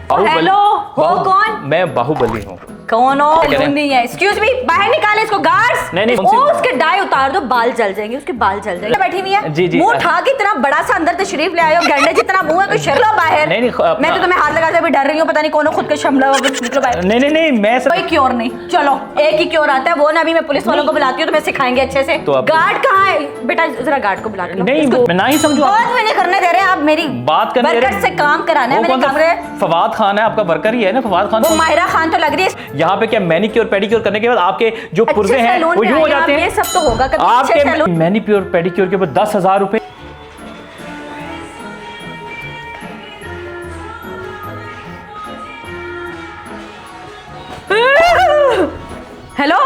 Hello, हो कौन? मैं बाहुबली हूँ। कौन हो? नहीं है। एक्सक्यूज मी, बाहर निकाले इसको गार्ड्स। नहीं ओ, उसके डाई उतार दो, बाल जल जाएंगे, उसके बाल जल जाएंगे। बैठी हुई है, जी जी। मुंह उठा के इतना बड़ा सा अंदर तशरीफ ले आयो, गंडे जितना मुंह है, कोई शर्म बाहर। नहीं मैं तो तुम्हें हाथ लगाते हुए डर रही हूँ, पता नहीं कौन खुद के शमला निकलो बाहर। नहीं मैं कोई क्योर नहीं, चलो एक ही क्योर आता है, वो ना अभी मैं पुलिस वालों को बुलाती हूँ, तुम्हें सिखाएंगे अच्छे से। गार्ड कहाँ है बेटा? जरा गार्ड को बुला के लो। नहीं मैं ना ही समझू, बात नहीं करने दे रहे आप, मेरी बात करने दे रहे। वर्कर से काम कराना है मेरे कमरे। फवाद खान है आपका वर्कर ही है ना? फवाद खान वो माहिरा खान तो लग रही है। यहाँ पे क्या मैनिक्योर पेडिक्योर करने के बाद आपके जो पुर्जे हैं वो यूं हो जाते हैं? ये सब तो होगा आपके मैनिक्योर पेडिक्योर के ऊपर 10,000 रुपए। हेलो,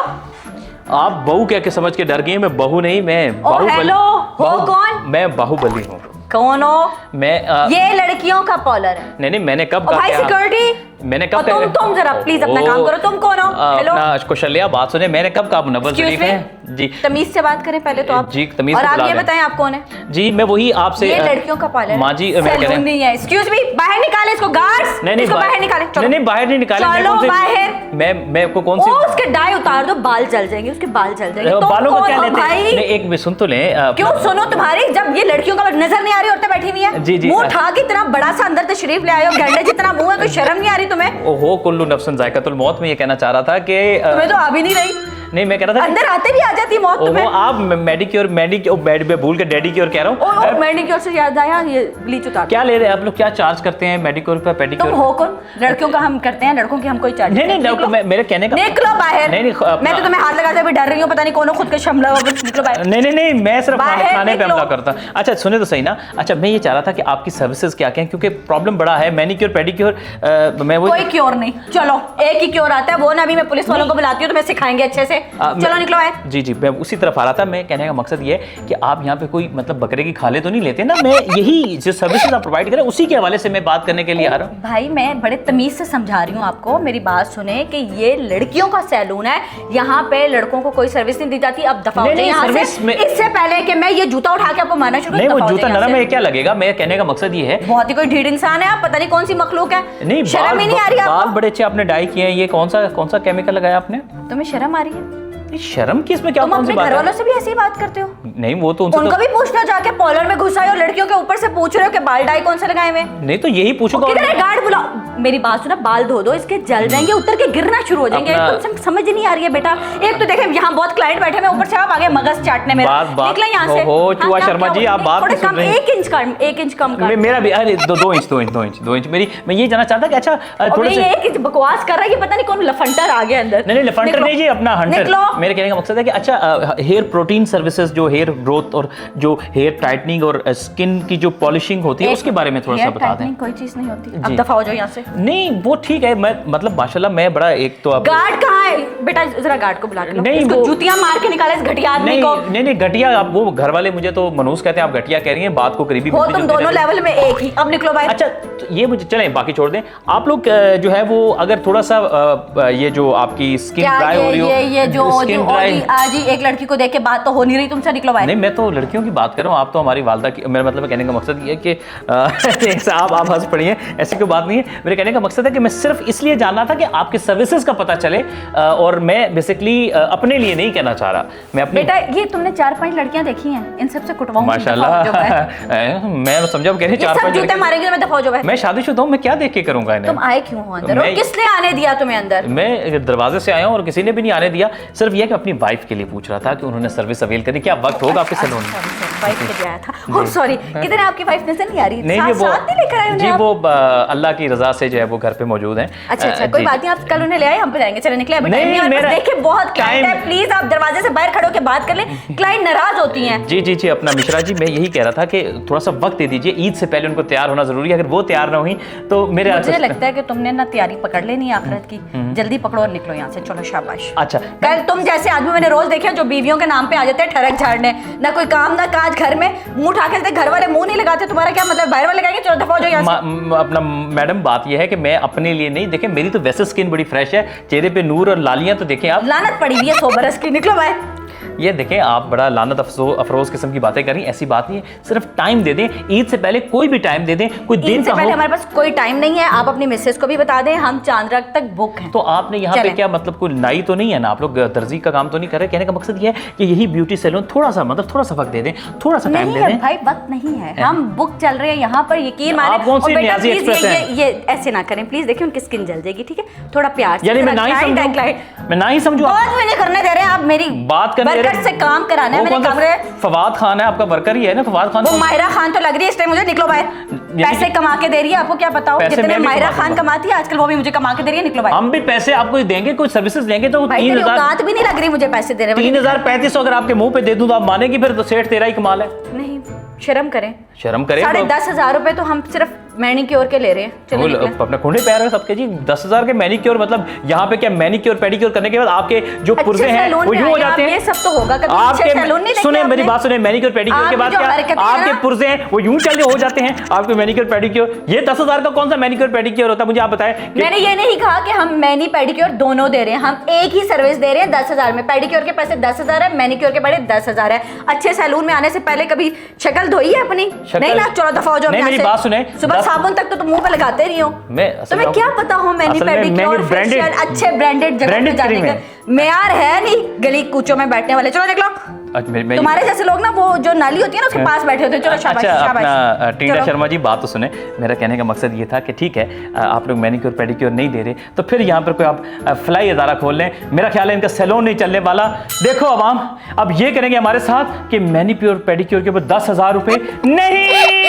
आप बहू क्या के समझ के डर गई? मैं बहू नहीं, मैं बाहुबली। हेलो, हो कौन? मैं बाहुबली हूँ। कौन हो? मैं ये लड़कियों का कॉलर है। नहीं मैंने कब कहा? भाई सिक्योरिटी, मैंने कब? तुम जरा प्लीज अपना काम करो। तुम कौन हो? हेलो कौशल्या, बात सुने, मैंने कब कहा मुनव्वर शरीफ है जी? तमीज से बात करें पहले तो आप जी, तमीज और से आप ये बुला बताएं आप कौन है? जी मैं वही आपसे। ये लड़कियों का पार्लर माँ जी मैं कह रहा हूं। नहीं है। एक्सक्यूज मी, बाहर निकाले इसको गार्ड्स। नहीं बाहर निकाले। नहीं बाहर नहीं निकाले। चलो बाहर। मैं को कौन सी? उसके डाई उतार दो, बाल जल जाएंगे, उसके बाल जल जाएंगे। बालों को क्या लेते हैं? नहीं एक मिनट सुन तो ले। क्यों सुनो? तुम्हारी जब ये लड़कियों का नजर नहीं आ रही, औरतें बैठी हुई है, जी मुंह उठा के इतना बड़ा सा अंदर तशरीफ ले आयो, गंडे जितना मुंह है, कोई शर्म नहीं आ रही तुम्हें? ओहो, कुल्लू नफ्सन जायकातुल मौत में ये कहना चाह रहा था कि तुम्हें तो आ भी नहीं रही। नहीं मैं कह रहा था अंदर आते भी आ जाती मौत तुम्हें। आप मैडिक्योर बेड पे भूल के डैडी की ओर कह रहा हूँ। मैडिक्योर से याद आया, ये ब्लीच उतार। क्या ले रहे हैं आप लोग? क्या चार्ज करते हैं मैडिक्योर पे पेडिक्योर? तुम हो कौन? लड़कियों का हम करते हैं, लड़कों की हम कोई चार्ज नहीं मेरे कहने का। निकलो बाहर। नहीं मैं तो तुम्हें हाथ लगाते हुए डर रही हूँ, पता नहीं कौन खुद के शमला। निकलो बाहर। नहीं मैं सिर्फ खाने पे हमला करता। अच्छा सुने तो सही ना। अच्छा मैं ये चाह रहा था कि आपकी सर्विसेज क्या क्या हैं, क्योंकि प्रॉब्लम बड़ा है। मैनिक्योर पेडिक्योर मैं वो कोई क्योर नहीं, चलो एक ही क्योर आता है, वो ना अभी मैं पुलिस वालों को बुलाती हूँ, तुम्हें सिखाएंगे अच्छे से। चलो निकलो। जी मैं उसी तरफ आ रहा था। मैं कहने का मकसद ये है कि आप यहाँ पे कोई मतलब बकरे की खाले तो नहीं लेते ना? मैं यही जो सर्विसेज आप प्रोवाइड करें उसी के हवाले से मैं बात करने के लिए आ रहा हूँ। भाई मैं बड़े तमीज से समझा रही हूँ आपको, मेरी बात सुने कि ये लड़कियों का सैलून है, यहाँ पे लड़कों को कोई सर्विस नहीं दी जाती। अब दफा हो जाइए यहाँ से, इससे पहले कि मैं ये जूता उठा के आपको मारना शुरू नहीं, वो जूता नरम है क्या लगेगा? मेरे कहने का मकसद ये है, बहुत ही कोई ढीठ इंसान है आप, पता नहीं कौन सी मखलूक है। नहीं शर्म ही नहीं आ रही आपको? बाल बड़े अच्छे आपने डाई किए हैं। ये कौन सा केमिकल लगाया आपने? तुम्हें शर्म आ रही है? शर्म किस में? क्या तुम अपने घर वालों से भी ऐसे ही बात करते हो? नहीं वो तो उनको भी पूछना, जाके पार्लर में घुस आए और लड़कियों के ऊपर से पूछ रहे हो कि बाल डाई कौन से लगाए हुए? नहीं तो यही पूछूंगा। किधर है गार्ड? बुलाओ। मेरी बात सुना, बाल धो दो, इसके जल जाएंगे, उतर के गिरना शुरू हो जाएंगे। एकदम समझ नहीं आ रही है बेटा। एक तो देखे यहाँ बहुत क्लाइंट बैठे हैं, ऊपर से आप आगे मगज चाटने में। निकले यहाँ से। हो चुआ शर्मा जी, आप बात नहीं सुन रहे। 1 इंच कम कर। मेरा भी अरे 2 इंच मेरी। मैं ये जानना चाहता कि अच्छा थोड़ा सा 1 इंच बकवास कर रहा है, ये पता नहीं कौन लफंटर आ गया अंदर। नहीं लफंटर नहीं जी, अपना हंटर। मेरे कहने का मकसद है कि अच्छा हेयर प्रोटीन सर्विसेज, जो हेयर ग्रोथ और जो हेयर टाइटनिंग और स्किन की जो पॉलिशिंग होती है उसके बारे में थोड़ा सा बता दें। कोई चीज नहीं होती, अब दफा हो जाओ यहाँ से। नहीं वो ठीक है, मैं मतलब माशाल्लाह मैं बड़ा एक तो अब गार्ड कहाँ है बेटा? जरा गार्ड को बुला के लो। नहीं इसको जूतियां मार के निकाले इस घटिया आदमी को। नहीं घटिया, आप वो घर वाले मुझे तो मनूस कहते हैं, आप घटिया कह रही हैं। बात को करीबी हो तुम दोनों लेवल में एक ही। अब निकलो भाई। अच्छा तो ये मुझे चलें, बाकी छोड़ दें। आप लोग जो है वो अगर थोड़ा सा ये जो आपकी स्किन ड्राई हो रही हो, ये जो आज ही एक लड़की को देख के बात तो हो नहीं रही तुमसे, निकलो भाई। नहीं मैं तो लड़कियों की बात कर रहा हूँ, आप तो हमारी वालदा की। मेरा मतलब कहने का मकसद ये है कि आप हंस पड़ी हैं, ऐसी कोई बात नहीं है। मेरे कहने का मकसद है कि मैं सिर्फ इसलिए जानना था कि आपके सर्विसेज का पता चले, और मैं बेसिकली अपने लिए नहीं कहना चाह रहा। मैं अपने बेटा ये तुमने 4-5 लड़कियां देखी हैं, इन सबसे कुटवाऊं माशाल्लाह। मैं समझा कह रहे 4-5 जूते मारेंगे तो मैं दफा हो जाऊं। मैं शादीशुदा हूं, मैं क्या देख के करूंगा इन्हें? तुम आए क्यों हो अंदर? और किसने आने दिया तुम्हें अंदर? मैं दरवाजे से आया हूं और किसी ने भी नहीं आने दिया। सिर्फ ये कि अपनी वाइफ के लिए पूछ रहा था कि उन्होंने सर्विस अवेल करनी, क्या वक्त होगा आपके सैलून में? वाइफ के लिए आया था। ओह सॉरी, किधर है आपकी वाइफ? नजर नहीं आ रही। नहीं वो साथ नहीं लेकर आए जी, वो अल्लाह की रजा से जो है वो घर पे मौजूद हैं। अच्छा कोई बात नहीं, आप कल उन्हें ले आए, हम पे जाएंगे। चले निकले। देखिए बहुत क्लाइंट है, प्लीज आप दरवाजे से बाहर खड़े होकर बात कर ले, क्लाइंट नाराज होती हैं। जी अपना मिश्रा जी, मैं यही कह रहा था कि थोड़ा सा वक्त दे दीजिए, ईद से पहले उनको तैयार होना जरूरी है। अगर वो तैयार ना हुई तो मुझे लगता है कि तुमने ना तैयारी पकड़ लेनी है आखिरत की। जल्दी पकड़ो और निकलो यहाँ से, चलो शाबाश। अच्छा कल तुम जैसे आदमी मैंने रोज देखे जो बीवियों के नाम पे आ जाते हैं ठरक झाड़ने, ना कोई काम ना काज, घर में मुंह उठा के घर वाले मुंह नहीं लगाते। तुम्हारा क्या मतलब? बाहर वाले लगाएंगे? चलो दफा हो जाओ यहाँ से। अपना मैडम बात यह है कि मैं अपने लिए नहीं, देखें मेरी तो वैसे स्किन बड़ी फ्रेश है, चेहरे पे नूर और लालियां तो देखें आप। लानत पड़ी हुई है 100 बरस की। निकलो बाहर। ये देखें, आप बड़ा लानत अफरोज किस्म की बातें करी, ऐसी बात नहीं है। सिर्फ टाइम दे दें, ईद से पहले कोई भी टाइम दे दें, कोई दिन से पहले हमारे पास कोई टाइम नहीं है। आप अपनी मिसेस को भी बता दें, हम चांदराग तक बुक हैं। तो आपने यहाँ पे क्या मतलब कोई नाई तो नहीं है ना, आप लोग दर्जी का काम तो नहीं कर रहे? कहने का मकसद ये है कि यही ब्यूटी सैलून थोड़ा सा मतलब थोड़ा सा वक्त दे दें, थोड़ा सा टाइम दे दें। भाई वक्त नहीं है, हम बुक चल रहे हैं यहाँ पर, यकीन माने। आप कौन सी न्याज़ी एक्सप्रेस हैं? ये ऐसे ना करें प्लीज, देखिए उनकी स्किन जल जाएगी, ठीक है? थोड़ा प्यार से, यानी मैं ना ही समझूं, मैं ना ही समझूं। बात भी नहीं करने दे रहे हैं आप, मेरी बात करने दे रहे हैं, से काम कराना है मेरे कमरे। फवाद खान है आपका वर्कर ही है ना? फवाद खान, वो माहिरा खान तो लग रही है इस टाइम मुझे, निकलो बाहर। पैसे कमा के दे रही है, आपको क्या पता हो जितने माहिरा खान कमाती है आजकल, वो भी मुझे कमा के दे रही है, निकलो बाहर। हम भी पैसे आपको देंगे, कोई सर्विसेज देंगे तो 3000 औकात भी नहीं लग रही मुझे पैसे दे रहे। 3035 अगर आपके मुंह पे दे दूं तो आप मानेगी फिर? तो सेठ तेरा ही कमाल है। नहीं, शर्म करें, शर्म करें। 10,500 रुपए तो हम सिर्फ मैनिक्योर के ले रहे हैं। चलो अपने खुंडे पैर है सबके जी। 10,000 के मैनिक्योर, मतलब यहाँ पे क्या मैनिक्योर पेडिक्योर करने के बाद आपके जो पुर्जे हैं वो यूं हो जाते हैं? ये सब तो होगा कभी। आपके सुने मेरी बात सुने, मैनिक्योर पेडिक्योर के बाद क्या आपके पुर्जे हैं वो यूं चल हो जाते हैं आपके मैनिक्योर पेडिक्योर? ये 10,000 का कौन सा मैनिक्योर पेडिक्योर होता है, मुझे आप बताएं। मैंने ये नहीं कहा कि हम मैनी पेडिक्योर दोनों दे रहे हैं, हम एक ही सर्विस दे रहे हैं 10,000 में। पेडिक्योर के पैसे 10,000 है, मैनिक्योर के पैसे 10,000 है। अच्छे सैलून में आने से पहले कभी शक्ल धोई है अपनी? नहीं ना, चलो दफा हो जाओ। मेरी बात सुने, सुबह साबुन तक तो मुंह पे लगाते नहीं हो। तुम्हें क्या पता हो मैनी पेडिक्योर फेशियल अच्छे ब्रांडेड जगह पे जाने का मेयार है नहीं, गली कूचों में बैठने वाले। चलो देख लो, तुम्हारे जैसे लोग ना वो जो नाली होती है ना उसके पास बैठे होते हैं। चलो शाबाश शाबाश। टीना शर्मा जी बात तो सुने, मेरा कहने का मकसद ये था कि ठीक है आप लोग मैनिक्योर पेडिक्योर नहीं दे रहे तो फिर यहाँ पर कोई आप फ्लाई अदारा खोल लें। मेरा ख्याल है इनका सैलून नहीं चलने वाला। देखो अवाम, अब ये करेंगे हमारे साथ कि मैनिक्योर पेडिक्योर के ऊपर 10,000 रुपए नहीं